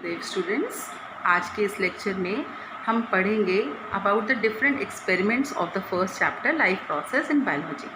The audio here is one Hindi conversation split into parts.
गुरुदेव स्टूडेंट्स, आज के इस लेक्चर में हम पढ़ेंगे about the different experiments of the first chapter life process in biology.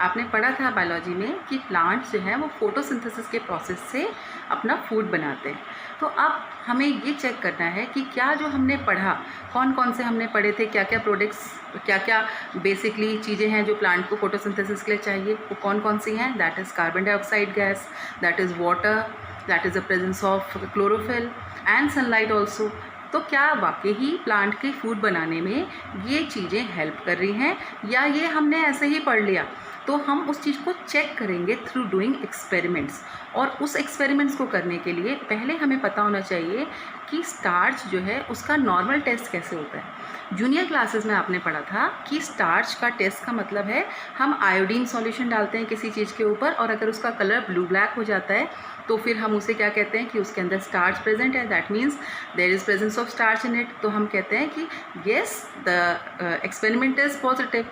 आपने पढ़ा था बायोलॉजी में कि प्लांट्स जो हैं वो फोटोसिंथेसिस के प्रोसेस से अपना फूड बनाते हैं। तो अब हमें ये चेक करना है कि क्या जो हमने पढ़ा, कौन कौन से हमने पढ़े थे, क्या क्या प्रोडक्ट्स, क्या क्या बेसिकली चीज़ें हैं जो प्लांट को फोटोसिंथेसिस के लिए चाहिए, वो कौन कौन सी हैं। That is carbon dioxide gas, that is water, that is the presence of chlorophyll and sunlight also. तो क्या वाकई ही प्लांट के फूड बनाने में ये चीज़ें हेल्प कर रही हैं या ये हमने ऐसे ही पढ़ लिया। तो हम उस चीज़ को चेक करेंगे थ्रू डूइंग एक्सपेरिमेंट्स। और उस एक्सपेरिमेंट्स को करने के लिए पहले हमें पता होना चाहिए कि स्टार्च जो है उसका नॉर्मल टेस्ट कैसे होता है। जूनियर क्लासेस में आपने पढ़ा था कि स्टार्च का टेस्ट का मतलब है हम आयोडीन सॉल्यूशन डालते हैं किसी चीज़ के ऊपर, और अगर उसका कलर ब्लू ब्लैक हो जाता है तो फिर हम उसे क्या कहते हैं कि उसके अंदर स्टार्च प्रेजेंट है, that means there is presence of starch in it. तो हम कहते हैं कि yes the experiment is positive.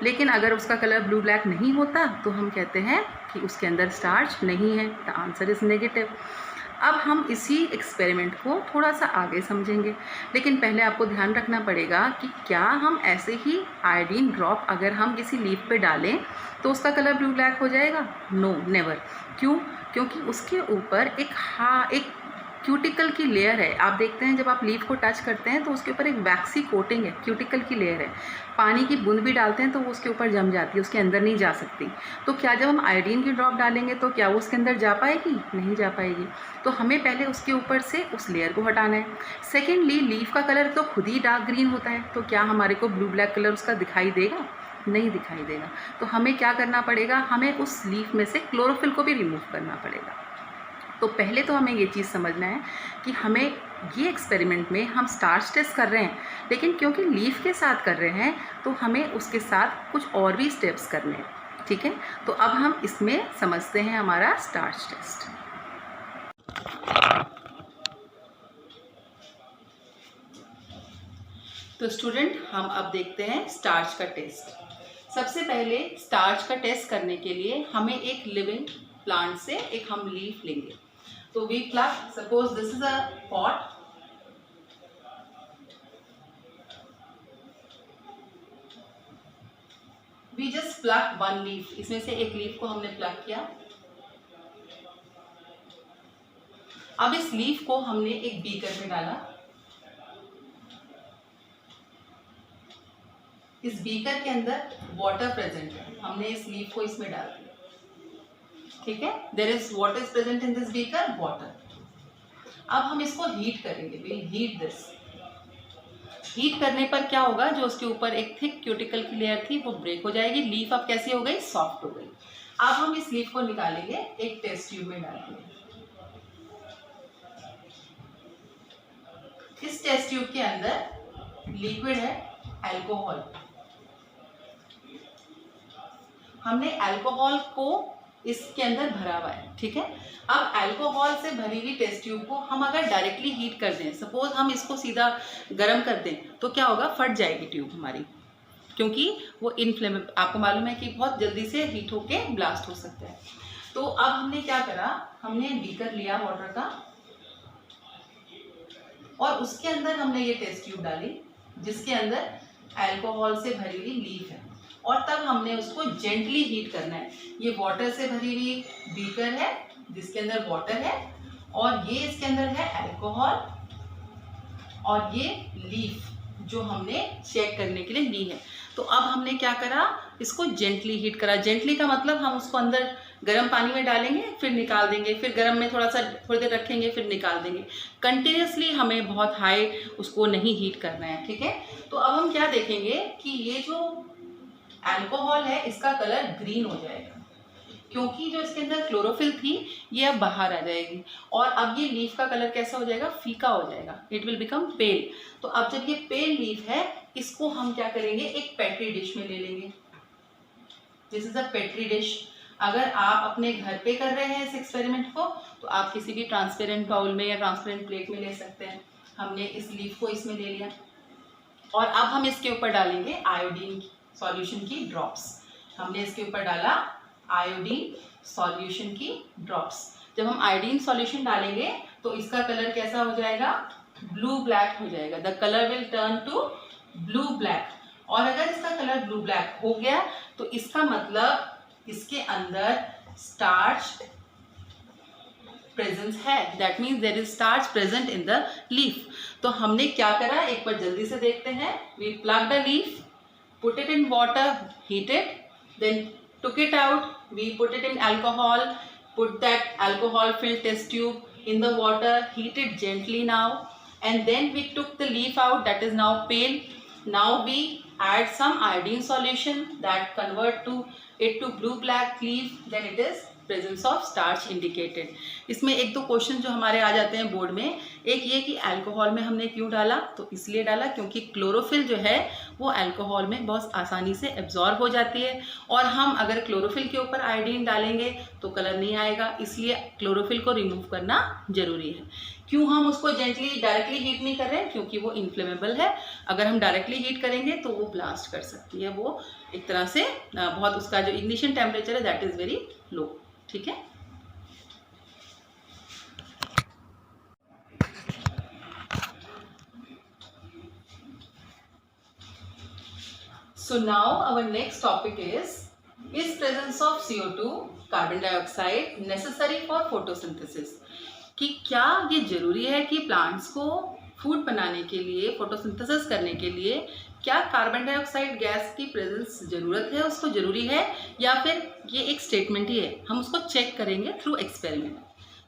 लेकिन अगर उसका कलर ब्लू ब्लैक नहीं होता तो हम कहते हैं कि उसके अंदर स्टार्च नहीं है, द आंसर इज़ नेगेटिव। अब हम इसी एक्सपेरिमेंट को थोड़ा सा आगे समझेंगे, लेकिन पहले आपको ध्यान रखना पड़ेगा कि क्या हम ऐसे ही आयोडीन ड्रॉप अगर हम किसी लीफ पे डालें तो उसका कलर ब्लू ब्लैक हो जाएगा? No, never. क्यों? क्योंकि उसके ऊपर एक क्यूटिकल की लेयर है। आप देखते हैं जब आप लीफ को टच करते हैं तो उसके ऊपर एक वैक्सी कोटिंग है, क्यूटिकल की लेयर है। पानी की बूंद भी डालते हैं तो वो उसके ऊपर जम जाती है, उसके अंदर नहीं जा सकती। तो क्या जब हम आयोडीन की ड्रॉप डालेंगे तो क्या वो उसके अंदर जा पाएगी? नहीं जा पाएगी। तो हमें पहले उसके ऊपर से उस लेयर को हटाना है। सेकेंडली, लीफ का कलर तो खुद ही डार्क ग्रीन होता है, तो क्या हमारे को ब्लू ब्लैक कलर उसका दिखाई देगा? नहीं दिखाई देगा। तो हमें क्या करना पड़ेगा? हमें उस लीफ में से क्लोरोफिल को भी रिमूव करना पड़ेगा। तो पहले तो हमें ये चीज़ समझना है कि हमें ये एक्सपेरिमेंट में हम स्टार्च टेस्ट कर रहे हैं, लेकिन क्योंकि लीफ के साथ कर रहे हैं तो हमें उसके साथ कुछ और भी स्टेप्स करने हैं। ठीक है, तो अब हम इसमें समझते हैं हमारा स्टार्च टेस्ट। तो स्टूडेंट, हम अब देखते हैं स्टार्च का टेस्ट। सबसे पहले स्टार्च का टेस्ट करने के लिए हमें एक लिविंग प्लांट से एक हम लीफ लेंगे। तो we plug, suppose this is a pot, we just plug one leaf. इसमें से एक लीफ को हमने प्लग किया। अब इस लीफ को हमने एक बीकर में डाला। इस बीकर के अंदर वाटर प्रेजेंट है, हमने इस लीफ को इसमें डाल दिया। ठीक है, there is water is present in this beaker, water. अब हम इसको हीट करेंगे, विल हीट दिस। हीट करने पर क्या होगा, जो उसके ऊपर एक थिक क्यूटिकल की लेयर थी वो ब्रेक हो जाएगी। लीफ अब कैसी हो गई? सॉफ्ट हो गई। अब हम इस लीफ को निकालेंगे, एक टेस्ट ट्यूब में डालेंगे। इस टेस्ट ट्यूब के अंदर लिक्विड है अल्कोहल। हमने अल्कोहल को इसके अंदर भरा हुआ है। ठीक है, अब अल्कोहल से भरी हुई टेस्ट ट्यूब को हम अगर डायरेक्टली हीट कर दें, सपोज हम इसको सीधा गर्म कर दें, तो क्या होगा? फट जाएगी ट्यूब हमारी, क्योंकि वो इनफ्लेमेबल, आपको मालूम है कि बहुत जल्दी से हीट होके ब्लास्ट हो सकता है। तो अब हमने क्या करा, हमने बीकर लिया वाटर का और उसके अंदर हमने ये टेस्ट ट्यूब डाली जिसके अंदर अल्कोहल से भरी हुई लीफ है, और तब हमने उसको जेंटली हीट करना है। ये वाटर से भरी हुई बीकर है जिसके अंदर वाटर है, और ये इसके अंदर है अल्कोहल, और ये लीफ जो हमने चेक करने के लिए ली है। तो अब हमने क्या करा, इसको जेंटली हीट करा। जेंटली का मतलब हम उसको अंदर गर्म पानी में डालेंगे, फिर निकाल देंगे, फिर गर्म में थोड़ी देर रखेंगे, फिर निकाल देंगे। कंटिन्यूसली हमें बहुत हाई उसको नहीं हीट करना है। ठीक है, तो अब हम क्या देखेंगे कि ये जो अल्कोहल है इसका कलर ग्रीन हो जाएगा, क्योंकि जो इसके अंदर क्लोरोफिल थी ये अब बाहर आ जाएगी, और अब ये लीफ का कलर कैसा हो जाएगा? फीका हो जाएगा, इट विल बिकम पेल। तो अब जब ये पेल लीफ है, इसको हम क्या करेंगे, एक पेट्री डिश में ले लेंगे। This is a petri dish. अगर आप अपने घर पे कर रहे हैं इस एक्सपेरिमेंट को, तो आप किसी भी ट्रांसपेरेंट बाउल में या ट्रांसपेरेंट प्लेट में ले सकते हैं। हमने इस लीफ को इसमें ले लिया, और अब हम इसके ऊपर डालेंगे आयोडीन सॉल्यूशन की ड्रॉप्स। हमने इसके ऊपर डाला आयोडीन सॉल्यूशन की ड्रॉप्स। जब हम आयोडीन सॉल्यूशन डालेंगे तो इसका कलर कैसा हो जाएगा, ब्लू ब्लैक हो जाएगा। The colour will turn to blue black. और अगर इसका कलर ब्लू ब्लैक हो गया तो इसका मतलब इसके अंदर स्टार्च प्रेजेंस है, that means there is starch present in the leaf. तो हमने क्या करा, एक बार जल्दी से देखते हैं। We plug the leaf, put it in water, heat it, then took it out, we put it in alcohol, put that alcohol filled test tube in the water, heat it gently now, and then we took the leaf out, that is now pale. Now we add some iodine solution that convert to it to blue black leaf, then it is presence of starch indicated. इसमें एक दो क्वेश्चन जो हमारे आ जाते हैं बोर्ड में, एक ये कि अल्कोहल में हमने क्यों डाला, तो इसलिए डाला क्योंकि क्लोरोफिल जो है वो अल्कोहल में बहुत आसानी से एब्जॉर्ब हो जाती है, और हम अगर क्लोरोफिल के ऊपर आयोडीन डालेंगे तो कलर नहीं आएगा, इसलिए क्लोरोफिल को रिमूव करना जरूरी है। क्यों हम उसको जेंटली डायरेक्टली हीट नहीं कर रहे हैं, क्योंकि वो इन्फ्लेमेबल है। अगर हम डायरेक्टली हीट करेंगे तो वो ब्लास्ट कर सकती है, वो एक तरह से बहुत, उसका जो इग्निशन टेम्परेचर है दैट इज़ वेरी लो। ठीक है, so now our next topic is presence of CO2 carbon dioxide necessary for photosynthesis। कि क्या ये जरूरी है कि प्लांट्स को फूड बनाने के लिए, फोटोसिंथेसिस करने के लिए क्या कार्बन डाइऑक्साइड गैस की प्रेजेंस ज़रूरत है, उसको ज़रूरी है, या फिर ये एक स्टेटमेंट ही है। हम उसको चेक करेंगे थ्रू एक्सपेरिमेंट।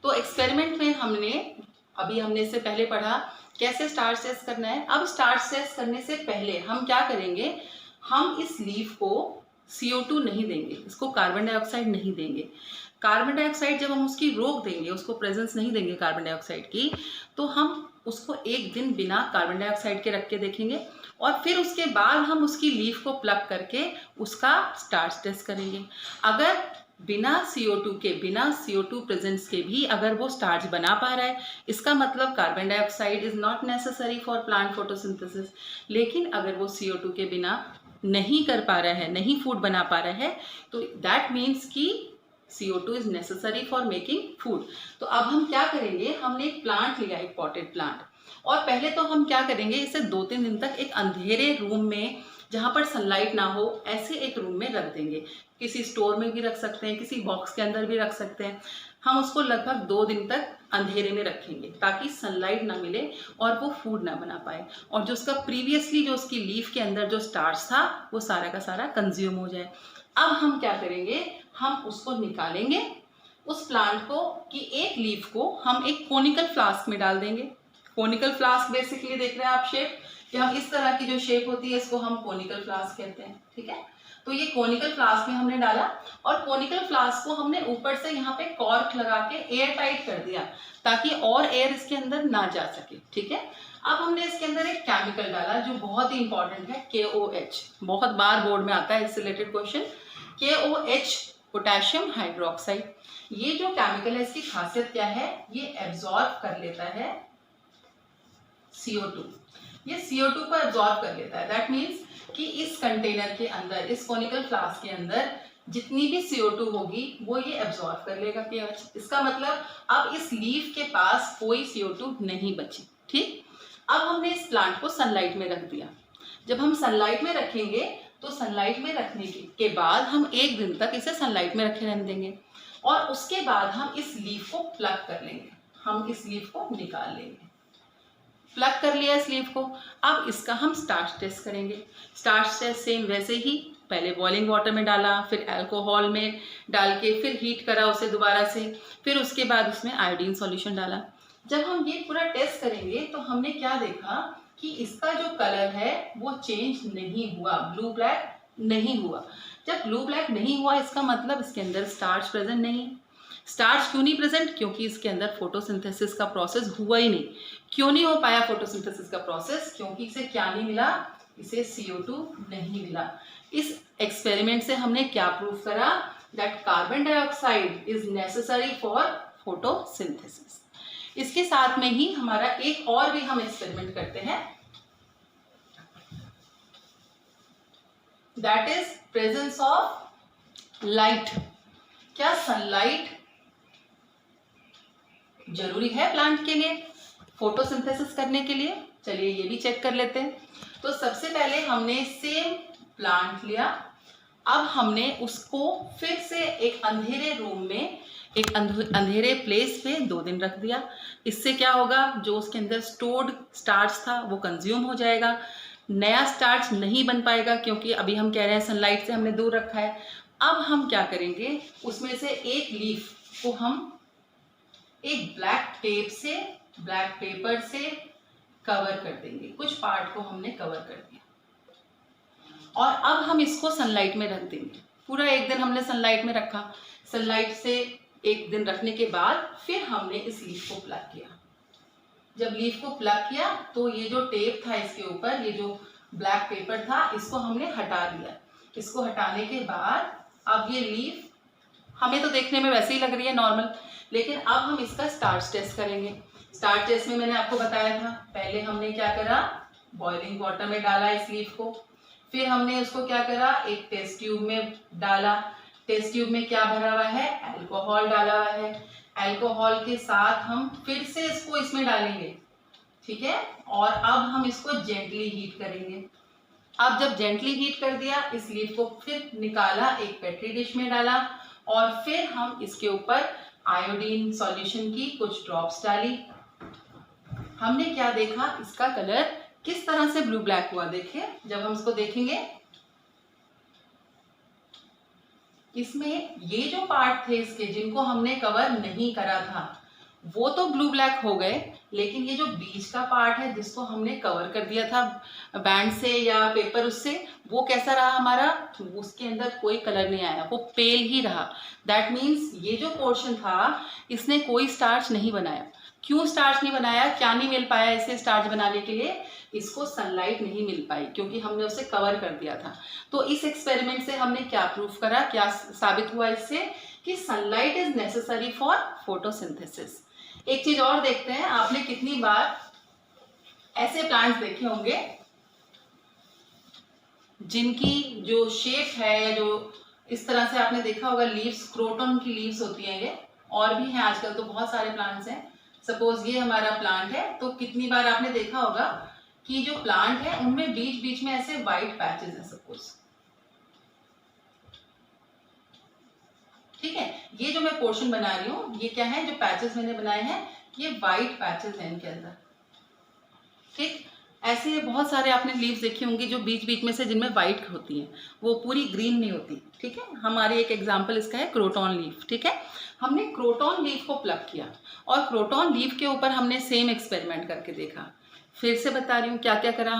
तो एक्सपेरिमेंट में हमने इससे पहले पढ़ा कैसे स्टार्च टेस्ट करना है। अब स्टार्च टेस्ट करने से पहले हम क्या करेंगे, हम इस लीफ को CO2 नहीं देंगे, इसको कार्बन डाइऑक्साइड नहीं देंगे। कार्बन डाइऑक्साइड जब हम उसकी रोक देंगे, उसको प्रेजेंस नहीं देंगे कार्बन डाइऑक्साइड की, तो हम उसको एक दिन बिना कार्बन डाइऑक्साइड के रख के देखेंगे, और फिर उसके बाद हम उसकी लीफ को प्लग करके उसका स्टार्च टेस्ट करेंगे। अगर बिना CO2 प्रेजेंस के भी अगर वो स्टार्च बना पा रहा है, इसका मतलब carbon dioxide is not necessary for plant photosynthesis. लेकिन अगर वो CO2 के बिना नहीं कर पा रहा है, नहीं फूड बना पा रहा है, तो दैट मीन्स कि CO2 is necessary for making food. तो अब हम क्या करेंगे, हमने एक प्लांट लिया, एक पॉटेड प्लांट, और पहले तो हम क्या करेंगे, इसे 2-3 दिन तक एक अंधेरे रूम में, जहाँ पर सनलाइट ना हो, ऐसे एक रूम में रख देंगे। किसी स्टोर में भी रख सकते हैं, किसी बॉक्स के अंदर भी रख सकते हैं। हम उसको लगभग 2 दिन तक अंधेरे में रखेंगे ताकि सनलाइट ना मिले और वो फूड ना बना पाए, और जो उसका प्रीवियसली जो उसकी लीफ के अंदर जो स्टार्च था वो सारा का सारा कंज्यूम हो जाए। अब हम क्या करेंगे, हम उसको निकालेंगे उस प्लांट को, कि एक लीफ को हम एक कोनिकल फ्लास्क में डाल देंगे। कोनिकल फ्लास्क बेसिकली देख रहे हैं आप शेप, कि हम इस तरह की जो शेप होती है इसको हम कोनिकल फ्लास्क कहते हैं। ठीक है, तो ये कोनिकल फ्लास्क में हमने डाला, और कोनिकल फ्लास्क को हमने ऊपर से यहाँ पे कॉर्क लगा के एयर टाइट कर दिया ताकि और एयर इसके अंदर ना जा सके। ठीक है, अब हमने इसके अंदर एक केमिकल डाला जो बहुत ही इंपॉर्टेंट है, KOH। बहुत बार बोर्ड में आता है इससे related question, KOH potassium hydroxide. ये जो केमिकल है इसकी खासियत क्या है, ये एब्जॉर्ब कर लेता है CO2। ये CO2 को एब्जॉर्ब कर लेता है, दैट मीन्स कि इस कंटेनर के अंदर, इस कोनिकल फ्लास्क के अंदर जितनी भी CO2 होगी वो ये एब्जॉर्ब कर लेगा KOH। इसका मतलब अब इस लीफ के पास कोई CO2 नहीं बची। ठीक, अब हमने इस प्लांट को सनलाइट में रख दिया। जब हम सनलाइट में रखेंगे तो सनलाइट में रखने के बाद हम 1 दिन तक इसे सनलाइट में रखे रहने देंगे, और उसके बाद हम इस लीफ को प्लग कर लेंगे, हम इस लीफ को निकाल लेंगे। प्लग कर लिया इस लीफ को, अब इसका हम स्टार्च टेस्ट करेंगे। स्टार्च टेस्ट सेम वैसे ही, पहले बॉइलिंग वाटर में डाला, फिर अल्कोहल में डाल के फिर हीट करा उसे दोबारा से, फिर उसके बाद उसमें आयोडीन सॉल्यूशन डाला। जब हम ये पूरा टेस्ट करेंगे तो हमने क्या देखा कि इसका जो कलर है वो चेंज नहीं हुआ, ब्लू ब्लैक नहीं हुआ। जब ब्लू ब्लैक नहीं हुआ इसका मतलब इसके अंदर स्टार्च प्रेजेंट नहीं। स्टार्च क्यों नहीं प्रेजेंट, क्योंकि इसके अंदर फोटोसिंथेसिस का प्रोसेस हुआ ही नहीं। क्यों नहीं हो पाया फोटोसिंथेसिस का प्रोसेस, क्योंकि इसे क्या नहीं मिला, इसे CO2 नहीं मिला। इस एक्सपेरिमेंट से हमने क्या प्रूव करा, that carbon dioxide is necessary for photosynthesis. इसके साथ में ही हमारा एक और भी हम एक्सपेरिमेंट करते हैं, that is presence of light. क्या सनलाइट जरूरी है प्लांट के लिए फोटोसिंथेसिस करने के लिए। चलिए ये भी चेक कर लेते हैं। तो सबसे पहले हमने सेम प्लांट लिया, अब हमने उसको फिर से एक अंधेरे रूम में, एक अंधेरे प्लेस पे 2 दिन रख दिया। इससे क्या होगा, जो उसके अंदर स्टोर्ड स्टार्च था वो कंज्यूम हो जाएगा, नया स्टार्च नहीं बन पाएगा, क्योंकि अभी हम कह रहे हैं सनलाइट से हमने दूर रखा है। अब हम क्या करेंगे, उसमें से एक लीफ को हम एक ब्लैक टेप से, ब्लैक पेपर से कवर कर देंगे। कुछ पार्ट को हमने कवर कर दिया और अब हम इसको सनलाइट में रख देंगे। पूरा 1 दिन हमने सनलाइट में रखा। सनलाइट से 1 दिन रखने के बाद फिर हमने इस लीफ को प्लग किया। जब लीफ को प्लग किया तो ये जो टेप था इसके ऊपर, ये जो ब्लैक पेपर था, इसको हमने हटा दिया। इसको हटाने के बाद अब ये लीफ हमें तो देखने में वैसे ही लग रही है नॉर्मल, लेकिन अब हम इसका स्टार्च टेस्ट करेंगे। स्टार्च टेस्ट में मैंने आपको बताया था, पहले हमने क्या करा, बॉइलिंग वाटर में डाला इस लीफ को, फिर हमने उसको क्या करा, एक टेस्ट ट्यूब में डाला। टेस्ट ट्यूब में क्या भरा हुआ है, अल्कोहल डाला हुआ है। अल्कोहल के साथ हम फिर से इसको इसमें डालेंगे, ठीक है, और अब हम इसको जेंटली हीट करेंगे। अब जब जेंटली हीट कर दिया, इस लीफ को फिर निकाला, एक पेट्री डिश में डाला और फिर हम इसके ऊपर आयोडीन सॉल्यूशन की कुछ ड्रॉप्स डाली। हमने क्या देखा, इसका कलर किस तरह से ब्लू ब्लैक हुआ। देखिए, जब हम इसको देखेंगे, इसमें ये जो पार्ट थे इसके, जिनको हमने कवर नहीं करा था, वो तो ब्लू ब्लैक हो गए, लेकिन ये जो बीच का पार्ट है जिसको हमने कवर कर दिया था बैंड से या पेपर उससे, वो कैसा रहा हमारा, उसके अंदर कोई कलर नहीं आया, वो पेल ही रहा। दैट मीन्स ये जो पोर्शन था इसने कोई स्टार्च नहीं बनाया। क्यों स्टार्च नहीं बनाया, क्या नहीं मिल पाया इसे स्टार्च बनाने के लिए, इसको सनलाइट नहीं मिल पाई, क्योंकि हमने उसे कवर कर दिया था। तो इस एक्सपेरिमेंट से हमने क्या प्रूफ करा, क्या साबित हुआ इससे, कि sunlight is necessary for photosynthesis. एक चीज और देखते हैं, आपने कितनी बार ऐसे प्लांट्स देखे होंगे जिनकी जो शेप है, जो इस तरह से आपने देखा होगा, लीव्स, क्रोटन की लीव्स होती हैं ये, और भी हैं आजकल तो बहुत सारे प्लांट्स हैं। सपोज ये हमारा प्लांट है, तो कितनी बार आपने देखा होगा कि जो प्लांट है उनमें बीच बीच में ऐसे वाइट पैचेस हैं सपोज, ठीक है। ये जो मैं पोर्शन बना रही हूँ, ये क्या है, जो पैचेस मैंने बनाए हैं, ये वाइट पैचेस हैं इनके अंदर, ठीक। ऐसे बहुत सारे आपने लीव्स देखी होंगी जो बीच बीच में से जिनमें वाइट होती हैं, वो पूरी ग्रीन नहीं होती, ठीक है। हमारे एक एग्जांपल इसका है क्रोटॉन लीफ, ठीक है। हमने क्रोटॉन लीफ को प्लग किया और क्रोटॉन लीफ के ऊपर हमने सेम एक्सपेरिमेंट करके देखा। फिर से बता रही हूँ क्या क्या करा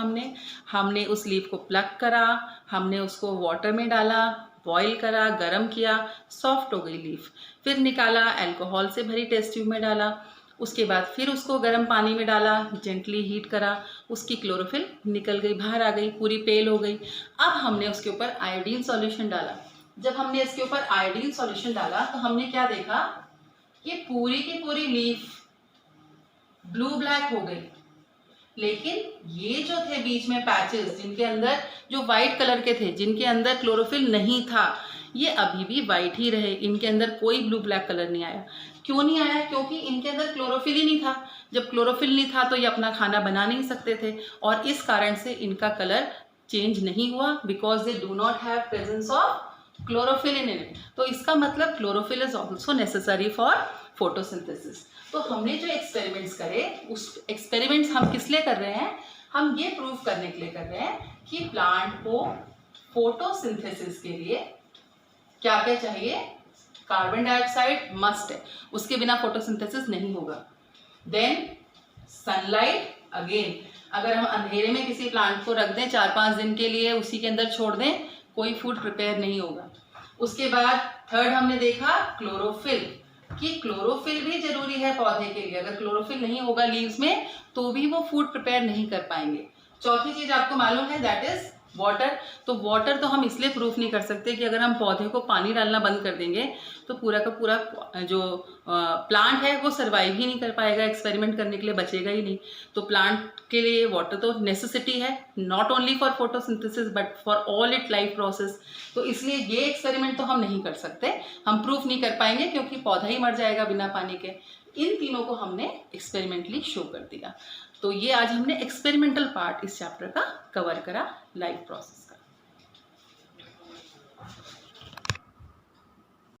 हमने उस लीफ को प्लग करा, हमने उसको वाटर में डाला, बॉईल करा, गरम किया, सॉफ्ट हो गई लीफ, फिर निकाला, अल्कोहल से भरी टेस्ट ट्यूब में डाला, उसके बाद फिर उसको गर्म पानी में डाला, जेंटली हीट करा, उसकी क्लोरोफिल निकल गई, बाहर आ गई, पूरी पेल हो गई। अब हमने उसके ऊपर आयोडीन सॉल्यूशन डाला। जब हमने इसके ऊपर आयोडीन सॉल्यूशन डाला तो हमने क्या देखा, ये पूरी की पूरी लीफ ब्लू ब्लैक हो गई, लेकिन ये जो थे बीच में पैचेस, जिनके अंदर जो वाइट कलर के थे, जिनके अंदर क्लोरोफिल नहीं था, ये अभी भी वाइट ही रहे, इनके अंदर कोई ब्लू ब्लैक कलर नहीं आया। क्यों नहीं आया, क्योंकि इनके अंदर क्लोरोफिल ही नहीं था। जब क्लोरोफिल नहीं था तो ये अपना खाना बना नहीं सकते थे, और इस कारण से इनका कलर चेंज नहीं हुआ, because they do not have presence of chlorophyll in it. तो इसका मतलब chlorophyll is also necessary for photosynthesis. तो हमने जो एक्सपेरिमेंट्स करे, उस एक्सपेरिमेंट्स हम किस लिए कर रहे हैं, हम ये प्रूव करने के लिए कर रहे हैं कि प्लांट को फोटोसिंथेसिस के लिए क्या क्या चाहिए, कार्बन डाइऑक्साइड मस्ट है, उसके बिना फोटोसिंथेसिस नहीं होगा। देन सनलाइट, अगेन अगर हम अंधेरे में किसी प्लांट को रख दें 4-5 दिन के लिए, उसी के अंदर छोड़ दें, कोई फूड प्रिपेयर नहीं होगा। उसके बाद थर्ड हमने देखा क्लोरोफिल, कि क्लोरोफिल भी जरूरी है पौधे के लिए, अगर क्लोरोफिल नहीं होगा लीव्स में तो भी वो फूड प्रिपेयर नहीं कर पाएंगे। चौथी चीज आपको मालूम है, दैट इज वाटर। तो वाटर तो हम इसलिए प्रूफ नहीं कर सकते कि अगर हम पौधे को पानी डालना बंद कर देंगे तो पूरा का पूरा जो प्लांट है वो सर्वाइव ही नहीं कर पाएगा, एक्सपेरिमेंट करने के लिए बचेगा ही नहीं। तो प्लांट के लिए वाटर तो नेसेसिटी है, not only for photosynthesis but for all it life process. तो इसलिए ये एक्सपेरिमेंट तो हम नहीं कर सकते, हम प्रूफ नहीं कर पाएंगे, क्योंकि पौधा ही मर जाएगा बिना पानी के। इन तीनों को हमने एक्सपेरिमेंटली शो कर दिया। तो ये आज हमने एक्सपेरिमेंटल पार्ट इस चैप्टर का कवर करा, लाइफ प्रोसेस का।